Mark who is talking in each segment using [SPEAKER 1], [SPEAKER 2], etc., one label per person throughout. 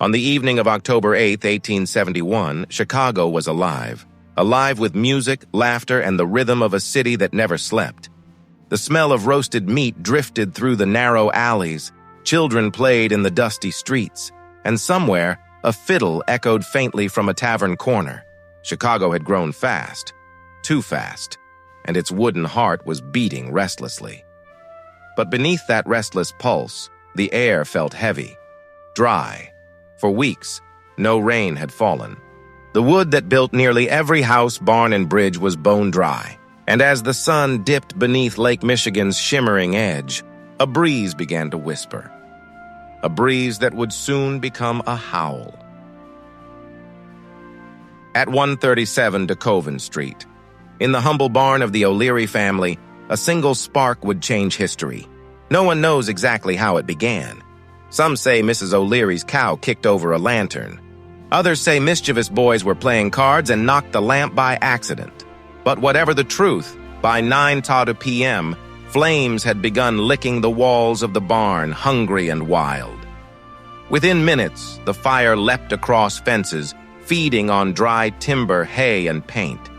[SPEAKER 1] On the evening of October 8, 1871, Chicago was alive. Alive with music, laughter, and the rhythm of a city that never slept. The smell of roasted meat drifted through the narrow alleys, children played in the dusty streets, and somewhere, a fiddle echoed faintly from a tavern corner. Chicago had grown fast, too fast, and its wooden heart was beating restlessly. But beneath that restless pulse, the air felt heavy, dry. For weeks, no rain had fallen. The wood that built nearly every house, barn, and bridge was bone dry, and as the sun dipped beneath Lake Michigan's shimmering edge, a breeze began to whisper. A breeze that would soon become a howl. At 137 DeKoven Street, in the humble barn of the O'Leary family, a single spark would change history. No one knows exactly how it began. Some say Mrs. O'Leary's cow kicked over a lantern. Others say mischievous boys were playing cards and knocked the lamp by accident. But whatever the truth, by 9:00 p.m., flames had begun licking the walls of the barn, hungry and wild. Within minutes, the fire leapt across fences, feeding on dry timber, hay, and paint.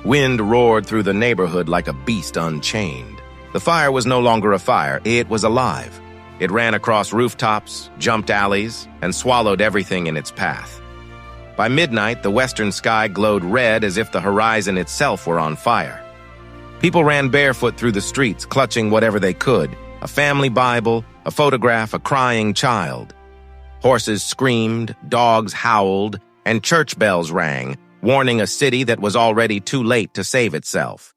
[SPEAKER 1] Wind roared through the neighborhood like a beast unchained. The fire was no longer a fire, it was alive. It ran across rooftops, jumped alleys, and swallowed everything in its path. By midnight, the western sky glowed red as if the horizon itself were on fire. People ran barefoot through the streets, clutching whatever they could, a family Bible, a photograph, a crying child. Horses screamed, dogs howled, and church bells rang, warning a city that was already too late to save itself.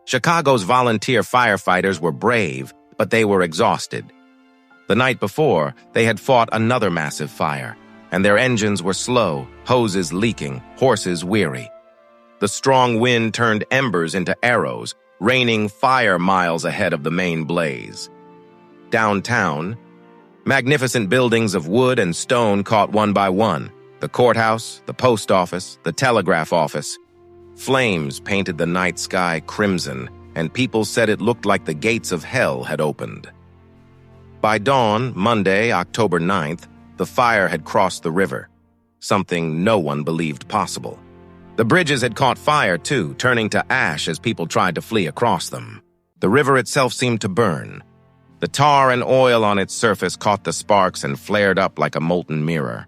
[SPEAKER 1] Chicago's volunteer firefighters were brave, but they were exhausted. The night before, they had fought another massive fire, and their engines were slow, hoses leaking, horses weary. The strong wind turned embers into arrows, raining fire miles ahead of the main blaze. Downtown, magnificent buildings of wood and stone caught one by one. The courthouse, the post office, the telegraph office. Flames painted the night sky crimson, and people said it looked like the gates of hell had opened. By dawn, Monday, October 9th, the fire had crossed the river, something no one believed possible. The bridges had caught fire, too, turning to ash as people tried to flee across them. The river itself seemed to burn. The tar and oil on its surface caught the sparks and flared up like a molten mirror.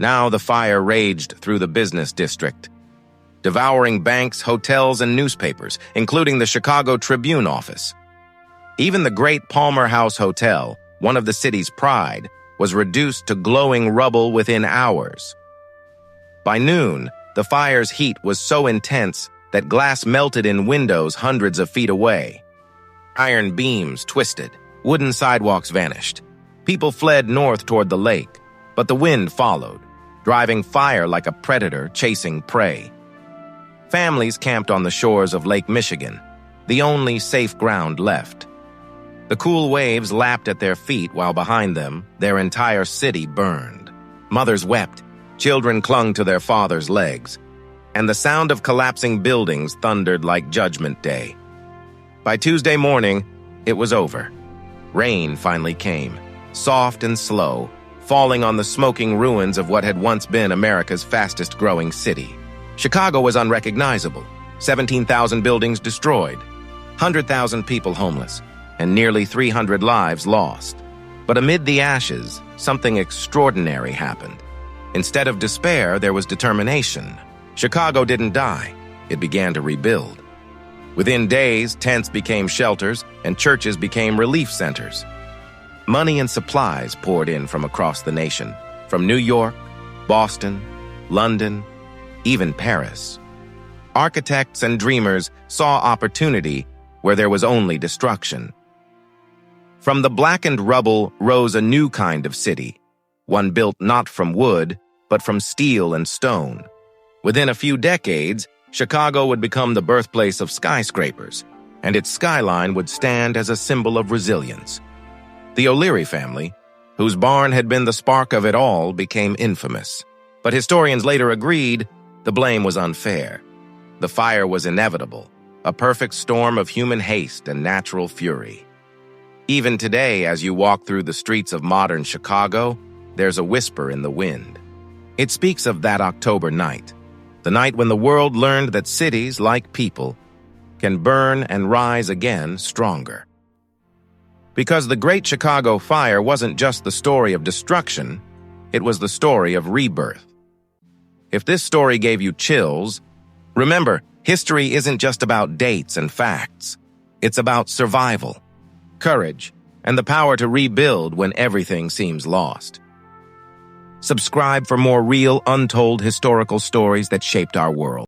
[SPEAKER 1] Now the fire raged through the business district, devouring banks, hotels, and newspapers, including the Chicago Tribune office. Even the great Palmer House Hotel, one of the city's pride, was reduced to glowing rubble within hours. By noon, the fire's heat was so intense that glass melted in windows hundreds of feet away. Iron beams twisted, wooden sidewalks vanished. People fled north toward the lake, but the wind followed, driving fire like a predator chasing prey. Families camped on the shores of Lake Michigan, the only safe ground left. The cool waves lapped at their feet while behind them, their entire city burned. Mothers wept, children clung to their fathers' legs, and the sound of collapsing buildings thundered like Judgment Day. By Tuesday morning, it was over. Rain finally came, soft and slow, falling on the smoking ruins of what had once been America's fastest-growing city. Chicago was unrecognizable, 17,000 buildings destroyed, 100,000 people homeless, and nearly 300 lives lost. But amid the ashes, something extraordinary happened. Instead of despair, there was determination. Chicago didn't die. It began to rebuild. Within days, tents became shelters, and churches became relief centers. Money and supplies poured in from across the nation, from New York, Boston, London, even Paris. Architects and dreamers saw opportunity where there was only destruction. From the blackened rubble rose a new kind of city, one built not from wood, but from steel and stone. Within a few decades, Chicago would become the birthplace of skyscrapers, and its skyline would stand as a symbol of resilience. The O'Leary family, whose barn had been the spark of it all, became infamous. But historians later agreed the blame was unfair. The fire was inevitable, a perfect storm of human haste and natural fury. Even today, as you walk through the streets of modern Chicago, there's a whisper in the wind. It speaks of that October night, the night when the world learned that cities, like people, can burn and rise again stronger. Because the Great Chicago Fire wasn't just the story of destruction, it was the story of rebirth. If this story gave you chills, remember, history isn't just about dates and facts. It's about survival, courage, and the power to rebuild when everything seems lost. Subscribe for more real, untold historical stories that shaped our world.